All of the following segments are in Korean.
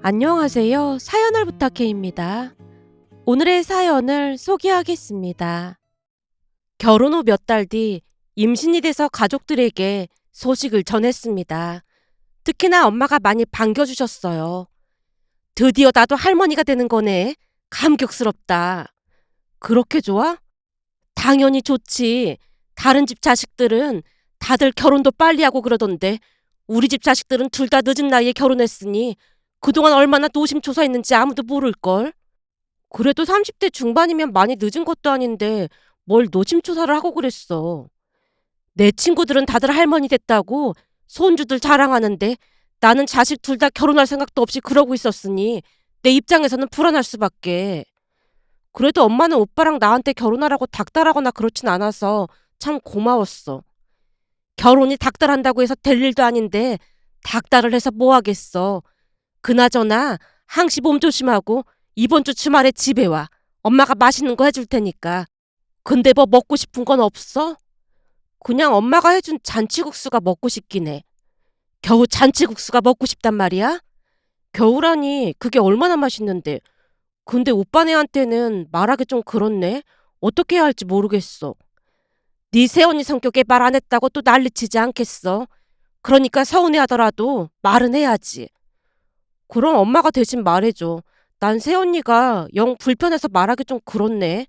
안녕하세요. 사연을 부탁해입니다. 오늘의 사연을 소개하겠습니다. 결혼 후 몇 달 뒤 임신이 돼서 가족들에게 소식을 전했습니다. 특히나 엄마가 많이 반겨주셨어요. 드디어 나도 할머니가 되는 거네. 감격스럽다. 그렇게 좋아? 당연히 좋지. 다른 집 자식들은 다들 결혼도 빨리 하고 그러던데 우리 집 자식들은 둘 다 늦은 나이에 결혼했으니 그동안 얼마나 노심초사했는지 아무도 모를걸? 그래도 30대 중반이면 많이 늦은 것도 아닌데 뭘 노심초사를 하고 그랬어. 내 친구들은 다들 할머니 됐다고 손주들 자랑하는데 나는 자식 둘 다 결혼할 생각도 없이 그러고 있었으니 내 입장에서는 불안할 수밖에. 그래도 엄마는 오빠랑 나한테 결혼하라고 닥달하거나 그렇진 않아서 참 고마웠어. 결혼이 닥달한다고 해서 될 일도 아닌데 닥달을 해서 뭐 하겠어. 그나저나 항시 몸 조심하고 이번 주 주말에 집에 와. 엄마가 맛있는 거 해줄 테니까. 근데 뭐 먹고 싶은 건 없어? 그냥 엄마가 해준 잔치국수가 먹고 싶긴 해. 겨우 잔치국수가 먹고 싶단 말이야? 겨우라니 그게 얼마나 맛있는데. 근데 오빠네한테는 말하기 좀 그렇네. 어떻게 해야 할지 모르겠어. 네 새언니 성격에 말 안 했다고 또 난리치지 않겠어. 그러니까 서운해하더라도 말은 해야지. 그럼 엄마가 대신 말해줘. 난 새언니가 영 불편해서 말하기 좀 그렇네.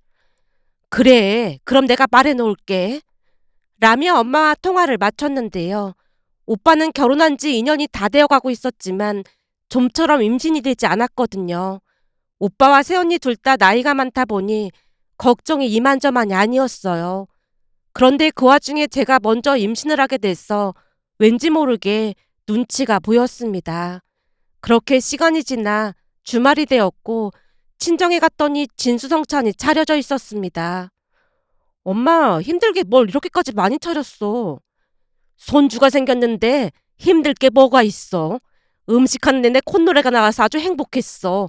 그래, 그럼 내가 말해놓을게. 라며 엄마와 통화를 마쳤는데요. 오빠는 결혼한 지 2년이 다 되어가고 있었지만 좀처럼 임신이 되지 않았거든요. 오빠와 새언니 둘 다 나이가 많다 보니 걱정이 이만저만이 아니었어요. 그런데 그 와중에 제가 먼저 임신을 하게 돼서 왠지 모르게 눈치가 보였습니다. 그렇게 시간이 지나 주말이 되었고 친정에 갔더니 진수성찬이 차려져 있었습니다. 엄마, 힘들게 뭘 이렇게까지 많이 차렸어. 손주가 생겼는데 힘들 게 뭐가 있어. 음식하는 내내 콧노래가 나와서 아주 행복했어.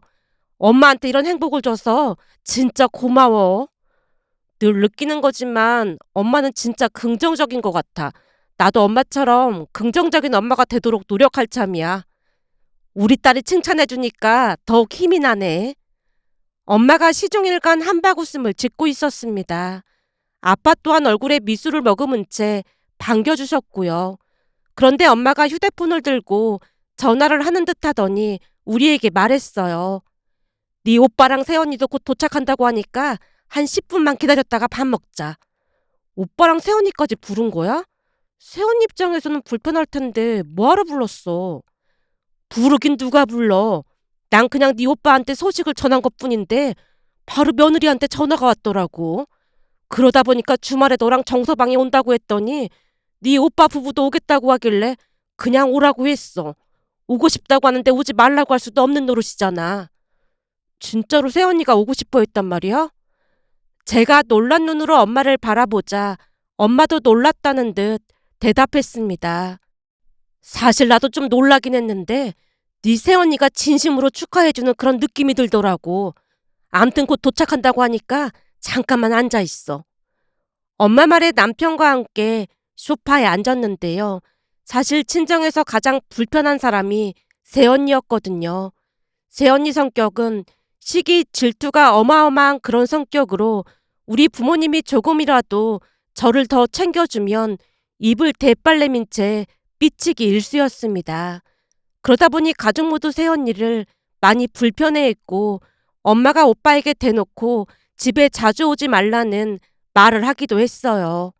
엄마한테 이런 행복을 줘서 진짜 고마워. 늘 느끼는 거지만 엄마는 진짜 긍정적인 것 같아. 나도 엄마처럼 긍정적인 엄마가 되도록 노력할 참이야. 우리 딸이 칭찬해주니까 더욱 힘이 나네. 엄마가 시종일관 한바구음을 짓고 있었습니다. 아빠 또한 얼굴에 미술을 머금은 채 반겨주셨고요. 그런데 엄마가 휴대폰을 들고 전화를 하는 듯 하더니 우리에게 말했어요. 네 오빠랑 새언니도 곧 도착한다고 하니까 한 10분만 기다렸다가 밥 먹자. 오빠랑 새언니까지 부른 거야? 새언니 입장에서는 불편할 텐데 뭐하러 불렀어? 부르긴 누가 불러. 난 그냥 네 오빠한테 소식을 전한 것뿐인데 바로 며느리한테 전화가 왔더라고. 그러다 보니까 주말에 너랑 정서방이 온다고 했더니 네 오빠 부부도 오겠다고 하길래 그냥 오라고 했어. 오고 싶다고 하는데 오지 말라고 할 수도 없는 노릇이잖아. 진짜로 새언니가 오고 싶어 했단 말이야? 제가 놀란 눈으로 엄마를 바라보자 엄마도 놀랐다는 듯 대답했습니다. 사실 나도 좀 놀라긴 했는데 네 새언니가 진심으로 축하해주는 그런 느낌이 들더라고. 암튼 곧 도착한다고 하니까 잠깐만 앉아있어. 엄마 말에 남편과 함께 소파에 앉았는데요. 사실 친정에서 가장 불편한 사람이 새언니였거든요. 새언니 성격은 시기 질투가 어마어마한 그런 성격으로 우리 부모님이 조금이라도 저를 더 챙겨주면 입을 대빨래민 채 삐치기 일쑤였습니다. 그러다 보니 가족 모두 새언니를 많이 불편해했고 엄마가 오빠에게 대놓고 집에 자주 오지 말라는 말을 하기도 했어요.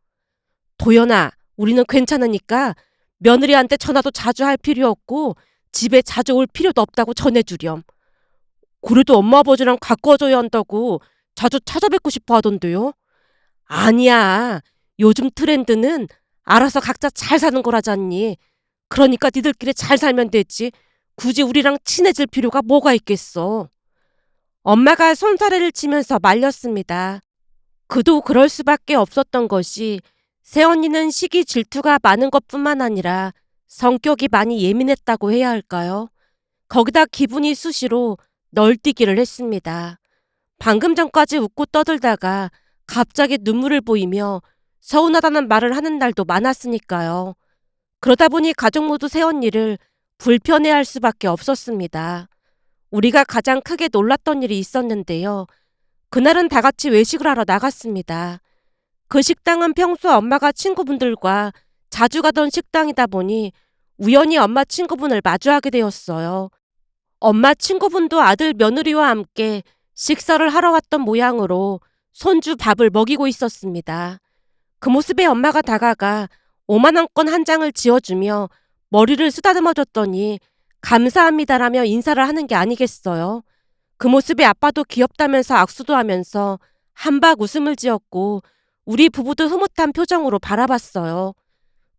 도연아, 우리는 괜찮으니까 며느리한테 전화도 자주 할 필요 없고 집에 자주 올 필요도 없다고 전해주렴. 그래도 엄마 아버지랑 가까워져야 한다고 자주 찾아뵙고 싶어 하던데요. 아니야. 요즘 트렌드는 알아서 각자 잘 사는 거라잖니. 그러니까 니들끼리 잘 살면 되지. 굳이 우리랑 친해질 필요가 뭐가 있겠어. 엄마가 손사래를 치면서 말렸습니다. 그도 그럴 수밖에 없었던 것이 새언니는 시기 질투가 많은 것뿐만 아니라 성격이 많이 예민했다고 해야 할까요? 거기다 기분이 수시로 널뛰기를 했습니다. 방금 전까지 웃고 떠들다가 갑자기 눈물을 보이며 서운하다는 말을 하는 날도 많았으니까요. 그러다 보니 가족 모두 새언니를 불편해할 수밖에 없었습니다. 우리가 가장 크게 놀랐던 일이 있었는데요. 그날은 다 같이 외식을 하러 나갔습니다. 그 식당은 평소 엄마가 친구분들과 자주 가던 식당이다 보니 우연히 엄마 친구분을 마주하게 되었어요. 엄마 친구분도 아들 며느리와 함께 식사를 하러 왔던 모양으로 손주 밥을 먹이고 있었습니다. 그 모습에 엄마가 다가가 5만 원권 한 장을 지어주며 머리를 쓰다듬어 줬더니 감사합니다라며 인사를 하는 게 아니겠어요. 그 모습에 아빠도 귀엽다면서 악수도 하면서 한박 웃음을 지었고 우리 부부도 흐뭇한 표정으로 바라봤어요.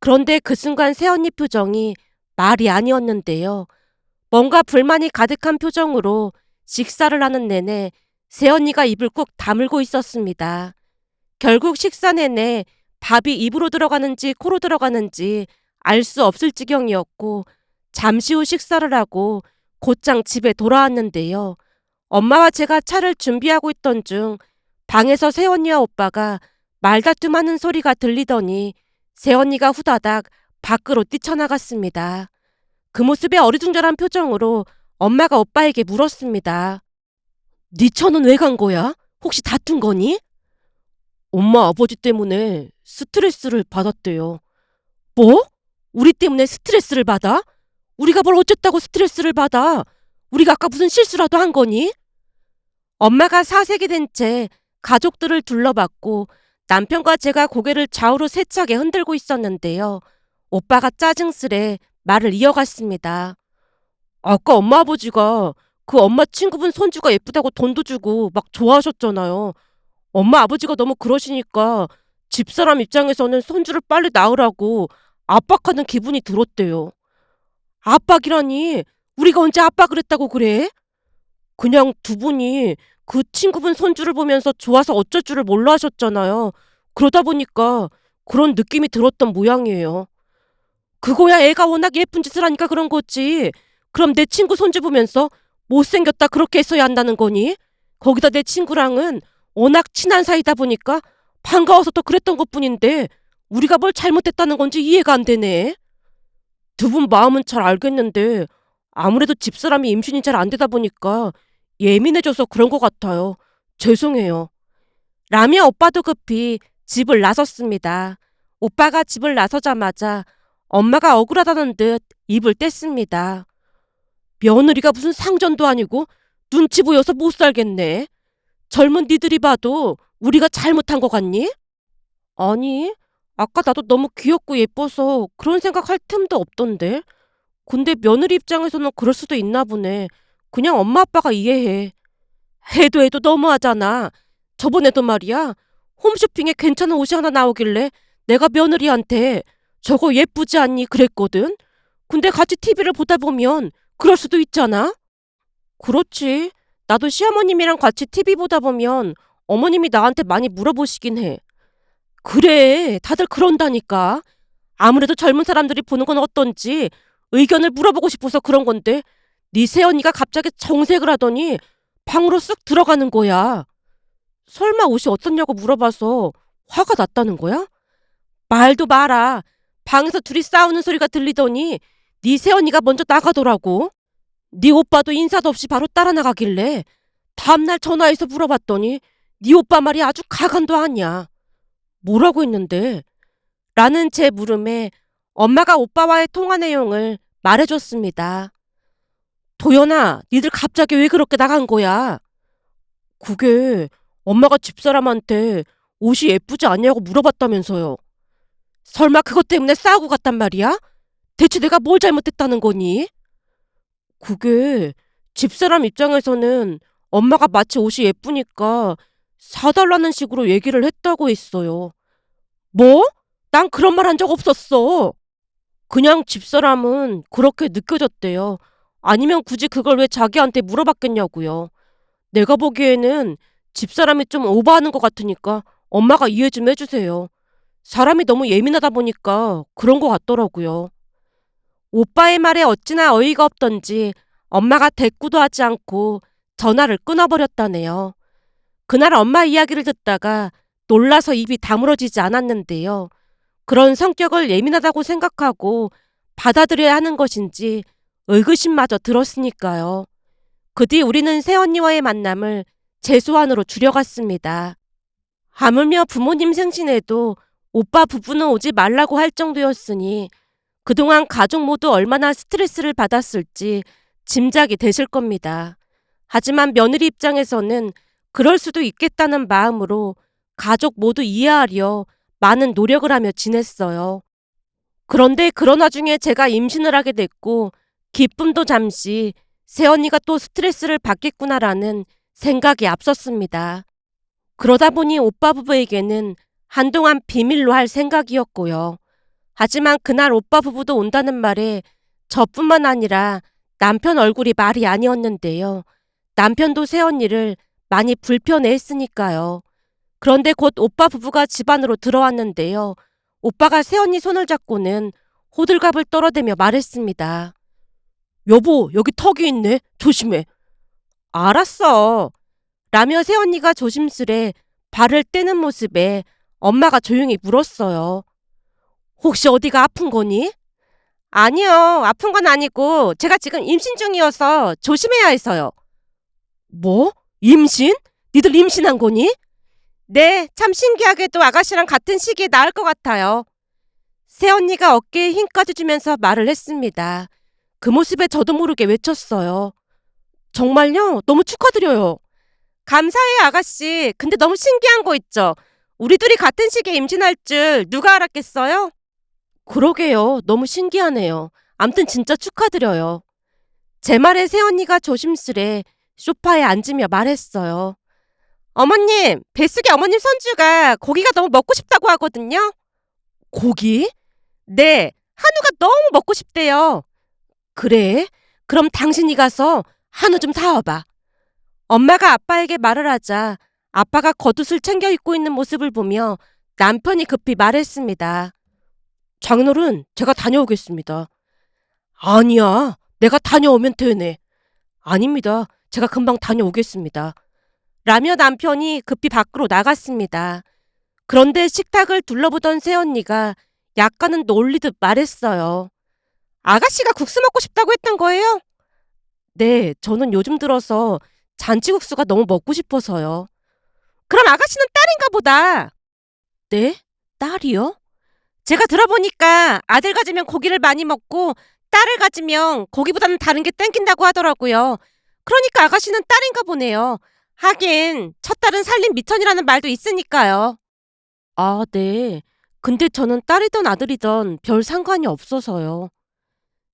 그런데 그 순간 새언니 표정이 말이 아니었는데요. 뭔가 불만이 가득한 표정으로 식사를 하는 내내 새언니가 입을 꾹 다물고 있었습니다. 결국 식사 내내 밥이 입으로 들어가는지 코로 들어가는지 알 수 없을 지경이었고 잠시 후 식사를 하고 곧장 집에 돌아왔는데요. 엄마와 제가 차를 준비하고 있던 중 방에서 새언니와 오빠가 말다툼하는 소리가 들리더니 새언니가 후다닥 밖으로 뛰쳐나갔습니다. 그 모습에 어리둥절한 표정으로 엄마가 오빠에게 물었습니다. 네 차는 왜 간 거야? 혹시 다툰 거니? 엄마 아버지 때문에 스트레스를 받았대요. 뭐? 우리 때문에 스트레스를 받아? 우리가 뭘 어쨌다고 스트레스를 받아? 우리가 아까 무슨 실수라도 한 거니? 엄마가 사색이 된 채 가족들을 둘러봤고 남편과 제가 고개를 좌우로 세차게 흔들고 있었는데요. 오빠가 짜증스레 말을 이어갔습니다. 아까 엄마 아버지가 그 엄마 친구분 손주가 예쁘다고 돈도 주고 막 좋아하셨잖아요. 엄마 아버지가 너무 그러시니까 집사람 입장에서는 손주를 빨리 낳으라고 압박하는 기분이 들었대요. 압박이라니? 우리가 언제 압박을 했다고 그래? 그냥 두 분이 그 친구분 손주를 보면서 좋아서 어쩔 줄을 몰라 하셨잖아요. 그러다 보니까 그런 느낌이 들었던 모양이에요. 그거야 애가 워낙 예쁜 짓을 하니까 그런 거지. 그럼 내 친구 손주 보면서 못생겼다 그렇게 해서야 한다는 거니? 거기다 내 친구랑은 워낙 친한 사이다 보니까 반가워서 더 그랬던 것뿐인데 우리가 뭘 잘못했다는 건지 이해가 안 되네. 두 분 마음은 잘 알겠는데 아무래도 집사람이 임신이 잘 안 되다 보니까 예민해져서 그런 것 같아요. 죄송해요. 라며 오빠도 급히 집을 나섰습니다. 오빠가 집을 나서자마자 엄마가 억울하다는 듯 입을 뗐습니다. 며느리가 무슨 상전도 아니고 눈치 보여서 못 살겠네. 젊은 니들이 봐도 우리가 잘못한 것 같니? 아니, 아까 나도 너무 귀엽고 예뻐서 그런 생각할 틈도 없던데. 근데 며느리 입장에서는 그럴 수도 있나 보네. 그냥 엄마 아빠가 이해해. 해도 너무하잖아. 저번에도 말이야. 홈쇼핑에 괜찮은 옷이 하나 나오길래 내가 며느리한테 저거 예쁘지 않니? 그랬거든. 근데 같이 TV를 보다 보면 그럴 수도 있잖아. 그렇지. 나도 시어머님이랑 같이 TV 보다 보면 어머님이 나한테 많이 물어보시긴 해. 그래, 다들 그런다니까. 아무래도 젊은 사람들이 보는 건 어떤지 의견을 물어보고 싶어서 그런 건데 네 새언니가 갑자기 정색을 하더니 방으로 쓱 들어가는 거야. 설마 옷이 어떻냐고 물어봐서 화가 났다는 거야? 말도 마라. 방에서 둘이 싸우는 소리가 들리더니 네 새언니가 먼저 나가더라고. 네 오빠도 인사도 없이 바로 따라 나가길래 다음날 전화해서 물어봤더니 네 오빠 말이 아주 가관도 아니야. 뭐라고 했는데? 라는 제 물음에 엄마가 오빠와의 통화 내용을 말해줬습니다. 도연아, 니들 갑자기 왜 그렇게 나간 거야? 그게 엄마가 집사람한테 옷이 예쁘지 않냐고 물어봤다면서요. 설마 그것 때문에 싸우고 갔단 말이야? 대체 내가 뭘 잘못했다는 거니? 그게 집사람 입장에서는 엄마가 마치 옷이 예쁘니까 사달라는 식으로 얘기를 했다고 했어요. 뭐? 난 그런 말 한 적 없었어. 그냥 집사람은 그렇게 느껴졌대요. 아니면 굳이 그걸 왜 자기한테 물어봤겠냐고요. 내가 보기에는 집사람이 좀 오버하는 것 같으니까 엄마가 이해 좀 해주세요. 사람이 너무 예민하다 보니까 그런 것 같더라고요. 오빠의 말에 어찌나 어이가 없던지 엄마가 대꾸도 하지 않고 전화를 끊어버렸다네요. 그날 엄마 이야기를 듣다가 놀라서 입이 다물어지지 않았는데요. 그런 성격을 예민하다고 생각하고 받아들여야 하는 것인지 의구심마저 들었으니까요. 그 뒤 우리는 새언니와의 만남을 재소환으로 줄여갔습니다. 하물며 부모님 생신에도 오빠 부부는 오지 말라고 할 정도였으니 그동안 가족 모두 얼마나 스트레스를 받았을지 짐작이 되실 겁니다. 하지만 며느리 입장에서는 그럴 수도 있겠다는 마음으로 가족 모두 이해하려 많은 노력을 하며 지냈어요. 그런데 그런 와중에 제가 임신을 하게 됐고 기쁨도 잠시 새언니가 또 스트레스를 받겠구나라는 생각이 앞섰습니다. 그러다 보니 오빠 부부에게는 한동안 비밀로 할 생각이었고요. 하지만 그날 오빠 부부도 온다는 말에 저뿐만 아니라 남편 얼굴이 말이 아니었는데요. 남편도 새언니를 많이 불편해했으니까요. 그런데 곧 오빠 부부가 집 안으로 들어왔는데요. 오빠가 새언니 손을 잡고는 호들갑을 떨어대며 말했습니다. 여보, 여기 턱이 있네. 조심해. 알았어. 라며 새언니가 조심스레 발을 떼는 모습에 엄마가 조용히 물었어요. 혹시 어디가 아픈 거니? 아니요, 아픈 건 아니고 제가 지금 임신 중이어서 조심해야 해서요. 뭐? 임신? 니들 임신한 거니? 네, 참 신기하게도 아가씨랑 같은 시기에 낳을 것 같아요. 새언니가 어깨에 힘까지 주면서 말을 했습니다. 그 모습에 저도 모르게 외쳤어요. 정말요? 너무 축하드려요. 감사해요, 아가씨. 근데 너무 신기한 거 있죠? 우리 둘이 같은 시기에 임신할 줄 누가 알았겠어요? 그러게요. 너무 신기하네요. 암튼 진짜 축하드려요. 제 말에 새언니가 조심스레 소파에 앉으며 말했어요. 어머님, 뱃속에 어머님 손주가 고기가 너무 먹고 싶다고 하거든요. 고기? 네, 한우가 너무 먹고 싶대요. 그래? 그럼 당신이 가서 한우 좀 사와봐. 엄마가 아빠에게 말을 하자 아빠가 겉옷을 챙겨 입고 있는 모습을 보며 남편이 급히 말했습니다. 장인어른, 제가 다녀오겠습니다. 아니야, 내가 다녀오면 되네. 아닙니다. 제가 금방 다녀오겠습니다. 라며 남편이 급히 밖으로 나갔습니다. 그런데 식탁을 둘러보던 새언니가 약간은 놀리듯 말했어요. 아가씨가 국수 먹고 싶다고 했던 거예요? 네, 저는 요즘 들어서 잔치국수가 너무 먹고 싶어서요. 그럼 아가씨는 딸인가 보다. 네? 딸이요? 제가 들어보니까 아들 가지면 고기를 많이 먹고 딸을 가지면 고기보다는 다른 게 땡긴다고 하더라고요. 그러니까 아가씨는 딸인가 보네요. 하긴 첫 딸은 살림 미천이라는 말도 있으니까요. 아, 네. 근데 저는 딸이든 아들이든 별 상관이 없어서요.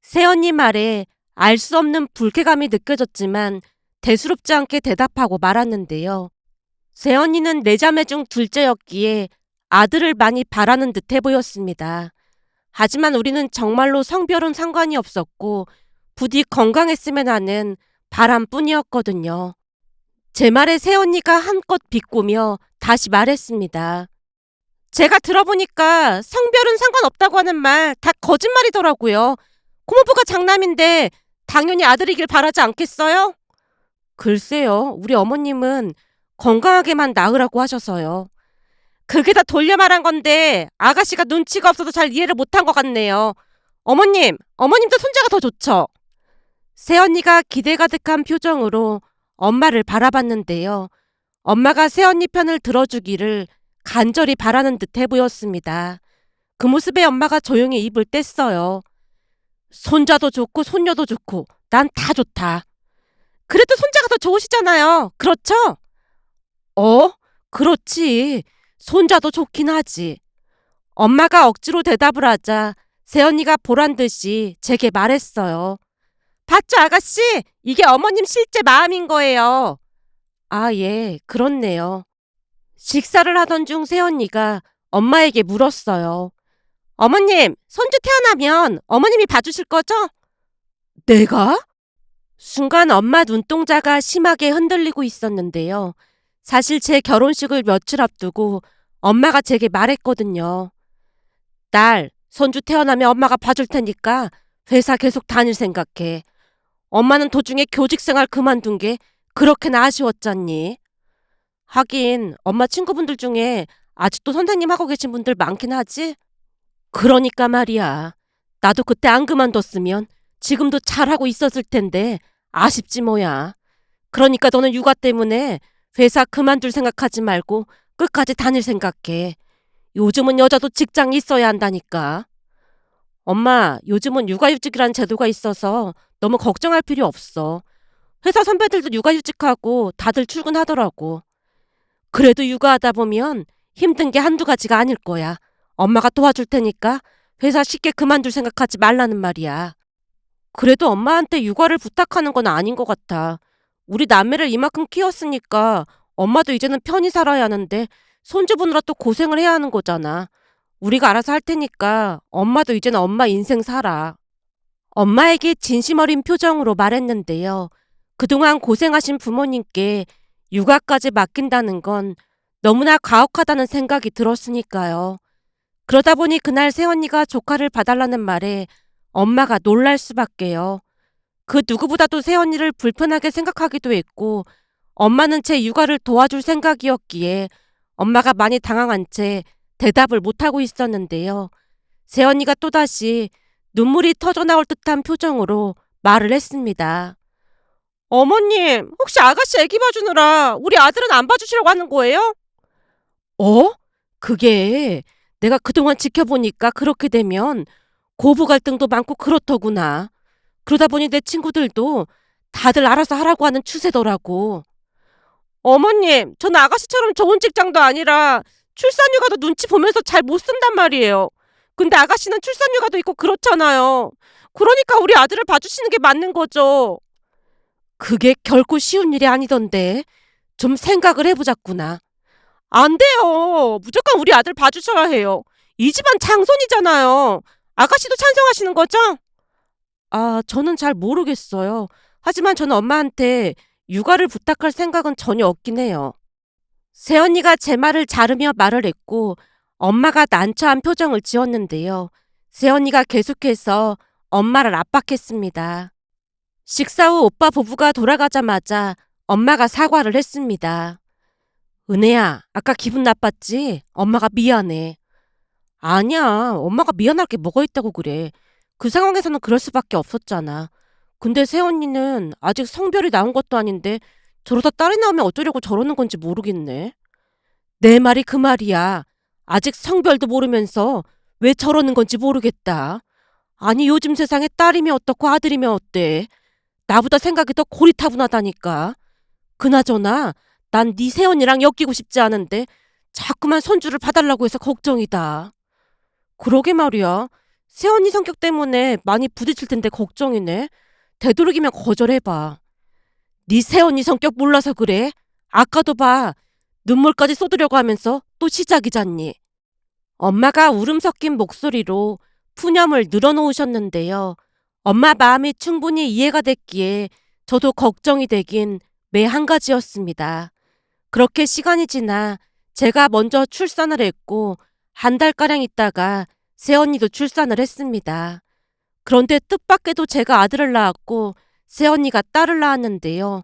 새언니 말에 알 수 없는 불쾌감이 느껴졌지만 대수롭지 않게 대답하고 말았는데요. 새언니는 네 자매 중 둘째였기에 아들을 많이 바라는 듯해 보였습니다. 하지만 우리는 정말로 성별은 상관이 없었고 부디 건강했으면 하는 바람뿐이었거든요. 제 말에 새언니가 한껏 비꼬며 다시 말했습니다. 제가 들어보니까 성별은 상관없다고 하는 말 다 거짓말이더라고요. 고모부가 장남인데 당연히 아들이길 바라지 않겠어요? 글쎄요, 우리 어머님은 건강하게만 낳으라고 하셔서요. 그게 다 돌려 말한 건데 아가씨가 눈치가 없어서 잘 이해를 못한 것 같네요. 어머님도 손자가 더 좋죠? 새언니가 기대 가득한 표정으로 엄마를 바라봤는데요. 엄마가 새언니 편을 들어주기를 간절히 바라는 듯해 보였습니다. 그 모습에 엄마가 조용히 입을 뗐어요. 손자도 좋고 손녀도 좋고 난 다 좋다. 그래도 손자가 더 좋으시잖아요. 그렇죠? 어? 그렇지. 손자도 좋긴 하지. 엄마가 억지로 대답을 하자 새언니가 보란 듯이 제게 말했어요. 봤죠, 아가씨? 이게 어머님 실제 마음인 거예요. 아, 예, 그렇네요. 식사를 하던 중 새언니가 엄마에게 물었어요. 어머님, 손주 태어나면 어머님이 봐주실 거죠? 내가? 순간 엄마 눈동자가 심하게 흔들리고 있었는데요. 사실 제 결혼식을 며칠 앞두고 엄마가 제게 말했거든요. 딸, 손주 태어나면 엄마가 봐줄 테니까 회사 계속 다닐 생각해. 엄마는 도중에 교직 생활 그만둔 게 그렇게나 아쉬웠잖니. 하긴 엄마 친구분들 중에 아직도 선생님 하고 계신 분들 많긴 하지? 그러니까 말이야. 나도 그때 안 그만뒀으면 지금도 잘하고 있었을 텐데 아쉽지 뭐야. 그러니까 너는 육아 때문에 회사 그만둘 생각하지 말고 끝까지 다닐 생각해. 요즘은 여자도 직장이 있어야 한다니까. 엄마, 요즘은 육아휴직이라는 제도가 있어서 너무 걱정할 필요 없어. 회사 선배들도 육아휴직하고 다들 출근하더라고. 그래도 육아하다 보면 힘든 게 한두 가지가 아닐 거야. 엄마가 도와줄 테니까 회사 쉽게 그만둘 생각하지 말라는 말이야. 그래도 엄마한테 육아를 부탁하는 건 아닌 것 같아. 우리 남매를 이만큼 키웠으니까 엄마도 이제는 편히 살아야 하는데 손주 보느라 또 고생을 해야 하는 거잖아. 우리가 알아서 할 테니까 엄마도 이제는 엄마 인생 살아. 엄마에게 진심 어린 표정으로 말했는데요. 그동안 고생하신 부모님께 육아까지 맡긴다는 건 너무나 가혹하다는 생각이 들었으니까요. 그러다 보니 그날 새언니가 조카를 봐달라는 말에 엄마가 놀랄 수밖에요. 그 누구보다도 새언니를 불편하게 생각하기도 했고 엄마는 제 육아를 도와줄 생각이었기에 엄마가 많이 당황한 채 대답을 못하고 있었는데요. 새언니가 또다시 눈물이 터져나올 듯한 표정으로 말을 했습니다. 어머님, 혹시 아가씨 애기 봐주느라 우리 아들은 안 봐주시려고 하는 거예요? 어? 그게 내가 그동안 지켜보니까 그렇게 되면 고부 갈등도 많고 그렇더구나. 그러다 보니 내 친구들도 다들 알아서 하라고 하는 추세더라고. 어머님, 전 아가씨처럼 좋은 직장도 아니라 출산휴가도 눈치 보면서 잘 못 쓴단 말이에요. 근데 아가씨는 출산휴가도 있고 그렇잖아요. 그러니까 우리 아들을 봐주시는 게 맞는 거죠. 그게 결코 쉬운 일이 아니던데. 좀 생각을 해보자꾸나. 안 돼요. 무조건 우리 아들 봐주셔야 해요. 이 집안 장손이잖아요. 아가씨도 찬성하시는 거죠? 아, 저는 잘 모르겠어요. 하지만 저는 엄마한테 육아를 부탁할 생각은 전혀 없긴 해요. 새언니가 제 말을 자르며 말을 했고 엄마가 난처한 표정을 지었는데요. 새언니가 계속해서 엄마를 압박했습니다. 식사 후 오빠 부부가 돌아가자마자 엄마가 사과를 했습니다. 은혜야, 아까 기분 나빴지? 엄마가 미안해. 아니야, 엄마가 미안할 게 뭐가 있다고 그래. 그 상황에서는 그럴 수밖에 없었잖아. 근데 새언니는 아직 성별이 나온 것도 아닌데 저러다 딸이 나오면 어쩌려고 저러는 건지 모르겠네. 내 말이 그 말이야. 아직 성별도 모르면서 왜 저러는 건지 모르겠다. 아니 요즘 세상에 딸이면 어떻고 아들이면 어때? 나보다 생각이 더 고리타분하다니까. 그나저나 난 네 새언니랑 엮이고 싶지 않은데 자꾸만 손주를 봐달라고 해서 걱정이다. 그러게 말이야. 새언니 성격 때문에 많이 부딪힐 텐데 걱정이네. 되도록이면 거절해봐. 네 새언니 성격 몰라서 그래? 아까도 봐. 눈물까지 쏟으려고 하면서 또 시작이잖니. 엄마가 울음 섞인 목소리로 푸념을 늘어놓으셨는데요. 엄마 마음이 충분히 이해가 됐기에 저도 걱정이 되긴 매 한 가지였습니다. 그렇게 시간이 지나 제가 먼저 출산을 했고 한 달가량 있다가 새언니도 출산을 했습니다. 그런데 뜻밖에도 제가 아들을 낳았고 새언니가 딸을 낳았는데요.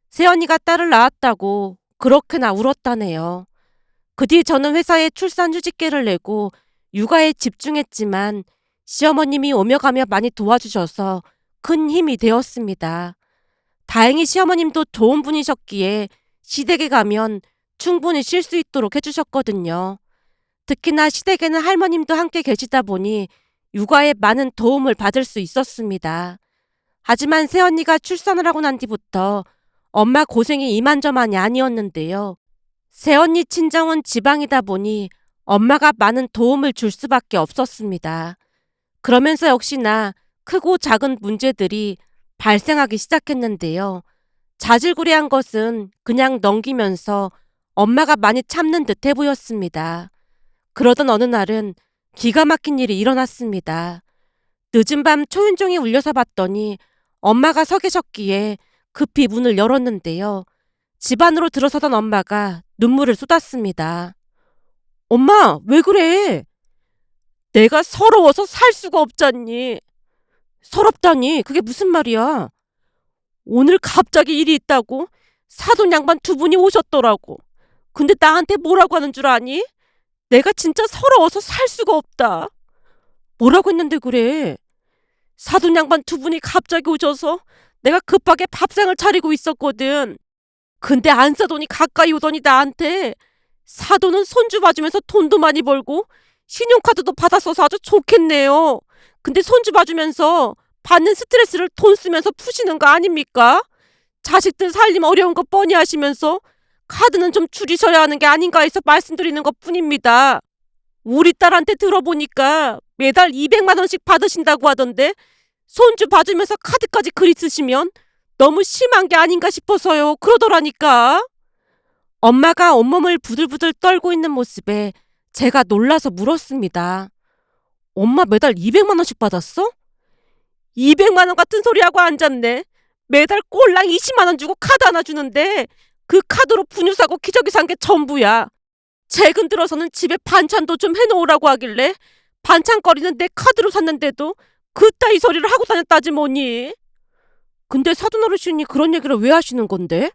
새언니가 딸을 낳았다고 그렇게나 울었다네요. 그 뒤 저는 회사에 출산 휴직계를 내고 육아에 집중했지만 시어머님이 오며 가며 많이 도와주셔서 큰 힘이 되었습니다. 다행히 시어머님도 좋은 분이셨기에 시댁에 가면 충분히 쉴 수 있도록 해주셨거든요. 특히나 시댁에는 할머님도 함께 계시다 보니 육아에 많은 도움을 받을 수 있었습니다. 하지만 새언니가 출산을 하고 난 뒤부터 엄마 고생이 이만저만이 아니었는데요. 새언니 친정은 지방이다 보니 엄마가 많은 도움을 줄 수밖에 없었습니다. 그러면서 역시나 크고 작은 문제들이 발생하기 시작했는데요. 자질구레한 것은 그냥 넘기면서 엄마가 많이 참는 듯해 보였습니다. 그러던 어느 날은 기가 막힌 일이 일어났습니다. 늦은 밤 초인종이 울려서 봤더니 엄마가 서 계셨기에 급히 문을 열었는데요. 집 안으로 들어서던 엄마가 눈물을 쏟았습니다. 엄마, 왜 그래? 내가 서러워서 살 수가 없잖니. 서럽다니, 그게 무슨 말이야? 오늘 갑자기 일이 있다고 사돈 양반 두 분이 오셨더라고. 근데 나한테 뭐라고 하는 줄 아니? 내가 진짜 서러워서 살 수가 없다. 뭐라고 했는데 그래? 사돈 양반 두 분이 갑자기 오셔서 내가 급하게 밥상을 차리고 있었거든. 근데 안 사돈이 가까이 오더니 나한테 사돈은 손주 봐주면서 돈도 많이 벌고 신용카드도 받았어서 아주 좋겠네요. 근데 손주 봐주면서 받는 스트레스를 돈 쓰면서 푸시는 거 아닙니까? 자식들 살림 어려운 거 뻔히 하시면서 카드는 좀 줄이셔야 하는 게 아닌가 해서 말씀드리는 것 뿐입니다. 우리 딸한테 들어보니까 매달 200만 원씩 받으신다고 하던데 손주 봐주면서 카드까지 그리 쓰시면 너무 심한 게 아닌가 싶어서요. 그러더라니까. 엄마가 온몸을 부들부들 떨고 있는 모습에 제가 놀라서 물었습니다. 엄마 매달 200만 원씩 받았어? 200만 원 같은 소리하고 앉았네. 매달 꼴랑 20만 원 주고 카드 하나 주는데 그 카드로 분유 사고 기저귀 산 게 전부야. 최근 들어서는 집에 반찬도 좀 해놓으라고 하길래 반찬거리는 내 카드로 샀는데도 그따위 소리를 하고 다녔다지 뭐니. 근데 사돈 어르신이 그런 얘기를 왜 하시는 건데?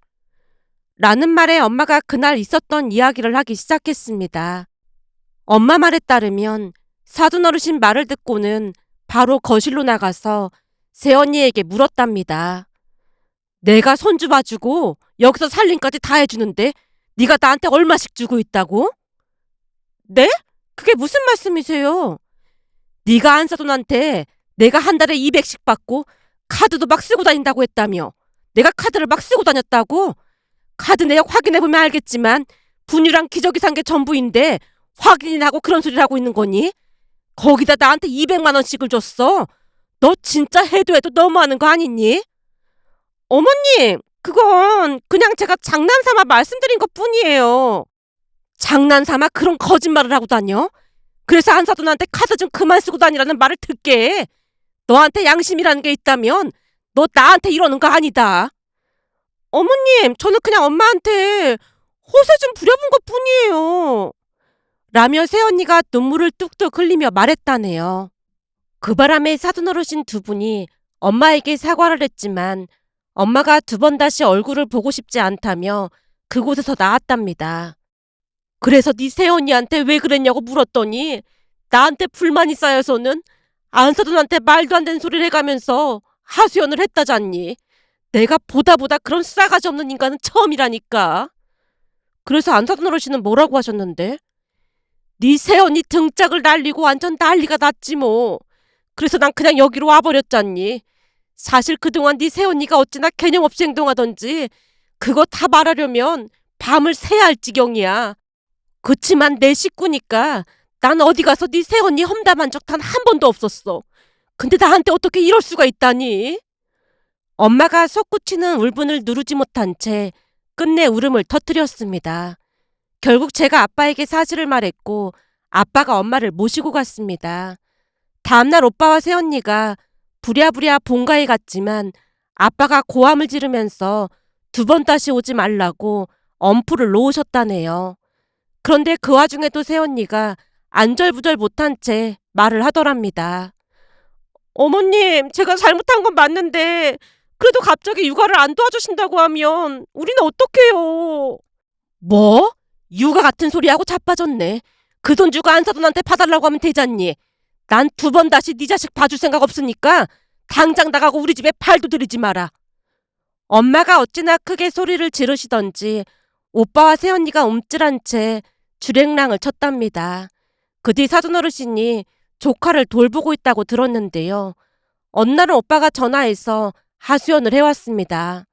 라는 말에 엄마가 그날 있었던 이야기를 하기 시작했습니다. 엄마 말에 따르면 사돈 어르신 말을 듣고는 바로 거실로 나가서 새언니에게 물었답니다. 내가 손주 봐주고 여기서 살림까지 다 해주는데 네가 나한테 얼마씩 주고 있다고? 네? 그게 무슨 말씀이세요? 네가 안사돈한테 내가 한 달에 200씩 받고 카드도 막 쓰고 다닌다고 했다며. 내가 카드를 막 쓰고 다녔다고? 카드 내역 확인해보면 알겠지만 분유랑 기저귀 산 게 전부인데 확인이나 하고 그런 소리를 하고 있는 거니? 거기다 나한테 200만 원씩을 줬어. 너 진짜 해도 해도 너무하는 거 아니니? 어머님, 그건 그냥 제가 장난삼아 말씀드린 것 뿐이에요. 장난삼아 그런 거짓말을 하고 다녀? 그래서 안사돈한테 카드 좀 그만 쓰고 다니라는 말을 듣게 해. 너한테 양심이라는 게 있다면 너 나한테 이러는 거 아니다. 어머님, 저는 그냥 엄마한테 호세 좀 부려본 것 뿐이에요. 라며 새언니가 눈물을 뚝뚝 흘리며 말했다네요. 그 바람에 사돈어르신 두 분이 엄마에게 사과를 했지만 엄마가 두 번 다시 얼굴을 보고 싶지 않다며 그곳에서 나왔답니다. 그래서 네 새언니한테 왜 그랬냐고 물었더니 나한테 불만이 쌓여서는 안사돈한테 말도 안 되는 소리를 해가면서 하소연을 했다잖니. 내가 보다 그런 싸가지 없는 인간은 처음이라니까. 그래서 안사돈 어르신은 뭐라고 하셨는데? 네 새언니 등짝을 날리고 완전 난리가 났지 뭐. 그래서 난 그냥 여기로 와버렸잖니. 사실 그동안 네 새언니가 어찌나 개념 없이 행동하던지 그거 다 말하려면 밤을 새야 할 지경이야. 그치만 내 식구니까 난 어디 가서 네 새언니 험담한 적 단 한 번도 없었어. 근데 나한테 어떻게 이럴 수가 있다니? 엄마가 솟구치는 울분을 누르지 못한 채 끝내 울음을 터뜨렸습니다. 결국 제가 아빠에게 사실을 말했고 아빠가 엄마를 모시고 갔습니다. 다음날 오빠와 새언니가 부랴부랴 본가에 갔지만 아빠가 고함을 지르면서 두 번 다시 오지 말라고 엄포를 놓으셨다네요. 그런데 그 와중에도 새언니가 안절부절 못한 채 말을 하더랍니다. 어머님, 제가 잘못한 건 맞는데 그래도 갑자기 육아를 안 도와주신다고 하면 우리는 어떡해요? 뭐? 육아 같은 소리하고 자빠졌네. 그 돈 주고 안사돈한테 봐달라고 하면 되잖니. 난 두 번 다시 네 자식 봐줄 생각 없으니까 당장 나가고 우리 집에 발도 들이지 마라. 엄마가 어찌나 크게 소리를 지르시던지 오빠와 새언니가 움찔한 채 주랭랑을 쳤답니다. 그 뒤 사돈어르신이 조카를 돌보고 있다고 들었는데요. 어느 날은 오빠가 전화해서 하소연을 해왔습니다.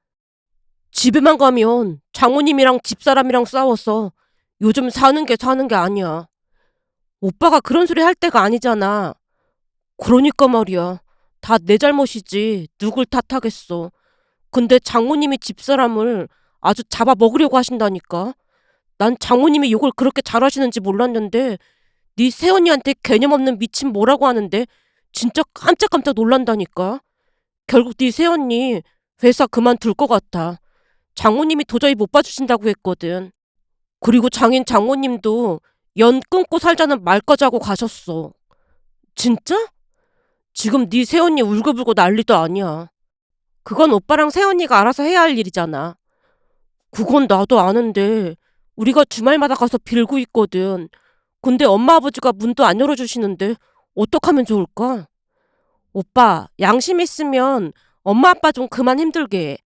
집에만 가면 장모님이랑 집사람이랑 싸워서 요즘 사는 게 아니야. 오빠가 그런 소리 할 때가 아니잖아. 그러니까 말이야. 다 내 잘못이지 누굴 탓하겠어. 근데 장모님이 집사람을 아주 잡아먹으려고 하신다니까. 난 장모님이 욕을 그렇게 잘하시는지 몰랐는데 네 새언니한테 개념 없는 미친 뭐라고 하는데 진짜 깜짝깜짝 놀란다니까. 결국 네 새언니 회사 그만둘 것 같아. 장모님이 도저히 못 봐주신다고 했거든. 그리고 장모님도 연 끊고 살자는 말까지 하고 가셨어. 진짜? 지금 네 새언니 울고불고 난리도 아니야. 그건 오빠랑 새언니가 알아서 해야 할 일이잖아. 그건 나도 아는데 우리가 주말마다 가서 빌고 있거든. 근데 엄마 아버지가 문도 안 열어주시는데 어떡하면 좋을까? 오빠, 양심 있으면 엄마 아빠 좀 그만 힘들게 해.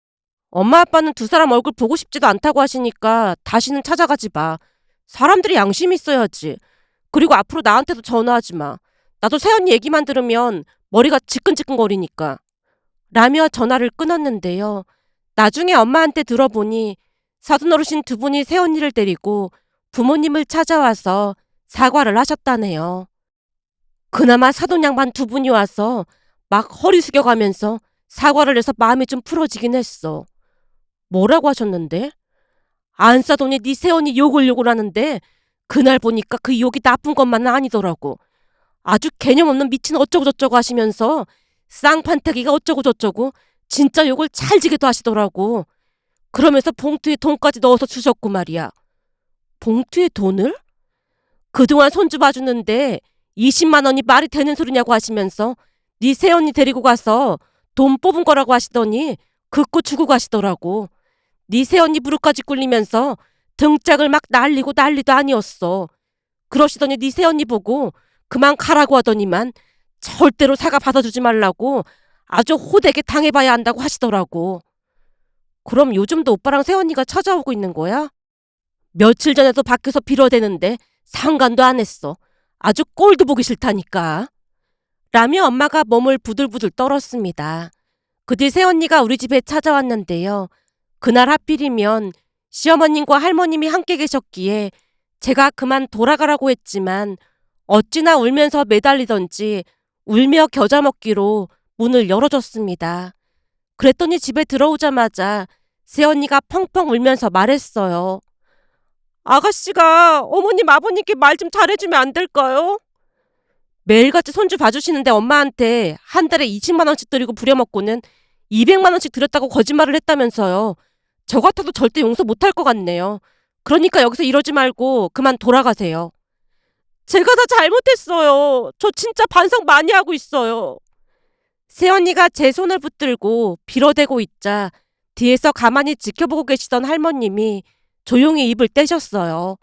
엄마 아빠는 두 사람 얼굴 보고 싶지도 않다고 하시니까 다시는 찾아가지 마. 사람들이 양심이 있어야지. 그리고 앞으로 나한테도 전화하지 마. 나도 새언니 얘기만 들으면 머리가 지끈지끈거리니까. 라며 전화를 끊었는데요. 나중에 엄마한테 들어보니 사돈 어르신 두 분이 새언니를 데리고 부모님을 찾아와서 사과를 하셨다네요. 그나마 사돈 양반 두 분이 와서 막 허리 숙여가면서 사과를 해서 마음이 좀 풀어지긴 했어. 뭐라고 하셨는데? 안 싸더니 네 새언니 욕을 하는데 그날 보니까 그 욕이 나쁜 것만은 아니더라고. 아주 개념 없는 미친 어쩌고저쩌고 하시면서 쌍판타기가 어쩌고저쩌고 진짜 욕을 찰지게도 하시더라고. 그러면서 봉투에 돈까지 넣어서 주셨고 말이야. 봉투에 돈을? 그동안 손주 봐주는데 20만 원이 말이 되는 소리냐고 하시면서 네 새언니 데리고 가서 돈 뽑은 거라고 하시더니 긋고 주고 가시더라고. 네 새언니 무릎까지 꿇리면서 등짝을 막 날리고 난리도 아니었어. 그러시더니 네 새언니 보고 그만 가라고 하더니만 절대로 사과 받아주지 말라고 아주 호되게 당해봐야 한다고 하시더라고. 그럼 요즘도 오빠랑 새언니가 찾아오고 있는 거야? 며칠 전에도 밖에서 빌어대는데 상관도 안 했어. 아주 꼴도 보기 싫다니까. 라며 엄마가 몸을 부들부들 떨었습니다. 그 뒤 새언니가 우리 집에 찾아왔는데요. 그날 하필이면 시어머님과 할머님이 함께 계셨기에 제가 그만 돌아가라고 했지만 어찌나 울면서 매달리던지 울며 겨자 먹기로 문을 열어줬습니다. 그랬더니 집에 들어오자마자 새언니가 펑펑 울면서 말했어요. 아가씨가 어머님 아버님께 말 좀 잘해주면 안 될까요? 매일같이 손주 봐주시는데 엄마한테 한 달에 20만 원씩 드리고 부려먹고는 200만 원씩 드렸다고 거짓말을 했다면서요. 저 같아도 절대 용서 못할 것 같네요. 그러니까 여기서 이러지 말고 그만 돌아가세요. 제가 다 잘못했어요. 저 진짜 반성 많이 하고 있어요. 새언니가 제 손을 붙들고 빌어대고 있자 뒤에서 가만히 지켜보고 계시던 할머님이 조용히 입을 떼셨어요.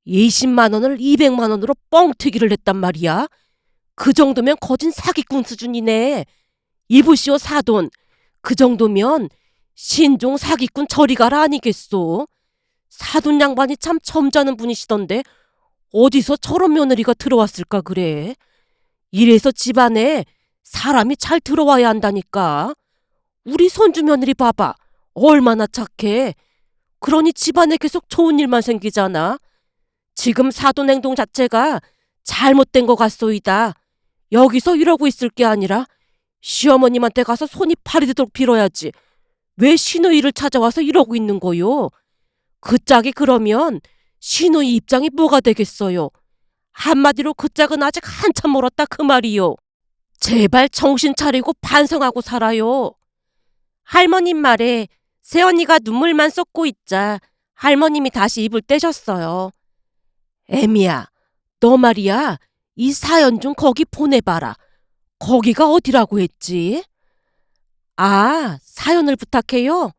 20만 원을 200만 원으로 뻥튀기를 했단 말이야. 그 정도면 거진 사기꾼 수준이네. 이보시오 사돈. 그 정도면 신종 사기꾼 저리 가라 아니겠소. 사돈 양반이 참 점잖은 분이시던데 어디서 저런 며느리가 들어왔을까 그래. 이래서 집안에 사람이 잘 들어와야 한다니까. 우리 손주 며느리 봐봐. 얼마나 착해. 그러니 집안에 계속 좋은 일만 생기잖아. 지금 사돈 행동 자체가 잘못된 것 같소이다. 여기서 이러고 있을 게 아니라 시어머님한테 가서 손이 파리되도록 빌어야지. 왜 시누이를 찾아와서 이러고 있는 거요? 그 짝이 그러면 시누이 입장이 뭐가 되겠어요? 한마디로 그 짝은 아직 한참 멀었다 그 말이요. 제발 정신 차리고 반성하고 살아요. 할머님 말에 새언니가 눈물만 쏟고 있자 할머님이 다시 입을 떼셨어요. 애미야, 너 말이야. 이 사연 좀 거기 보내봐라. 거기가 어디라고 했지? 아, 사연을 부탁해요?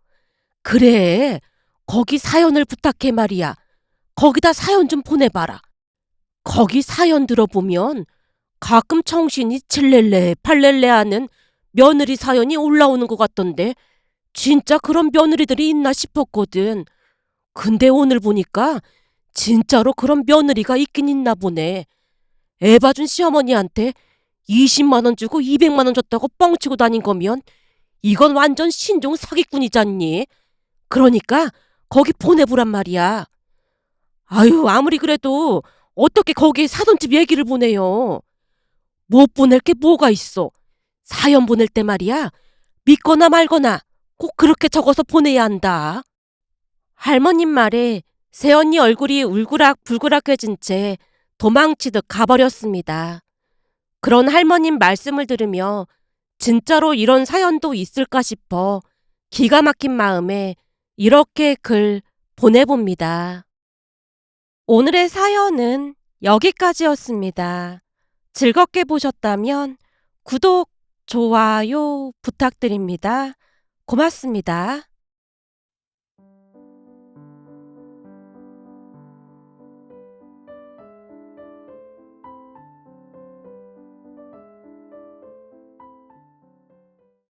그래, 거기 사연을 부탁해 말이야. 거기다 사연 좀 보내봐라. 거기 사연 들어보면 가끔 정신이 칠렐레 팔렐레 하는 며느리 사연이 올라오는 것 같던데 진짜 그런 며느리들이 있나 싶었거든. 근데 오늘 보니까 진짜로 그런 며느리가 있긴 있나 보네. 애 봐준 시어머니한테 20만 원 주고 200만 원 줬다고 뻥치고 다닌 거면 이건 완전 신종 사기꾼이잖니. 그러니까 거기 보내보란 말이야. 아유, 아무리 그래도 어떻게 거기에 사돈집 얘기를 보내요. 못 보낼 게 뭐가 있어. 사연 보낼 때 말이야. 믿거나 말거나 꼭 그렇게 적어서 보내야 한다. 할머님 말에 새언니 얼굴이 울그락불그락해진 채 도망치듯 가버렸습니다. 그런 할머님 말씀을 들으며 진짜로 이런 사연도 있을까 싶어 기가 막힌 마음에 이렇게 글 보내봅니다. 오늘의 사연은 여기까지였습니다. 즐겁게 보셨다면 구독, 좋아요 부탁드립니다. 고맙습니다.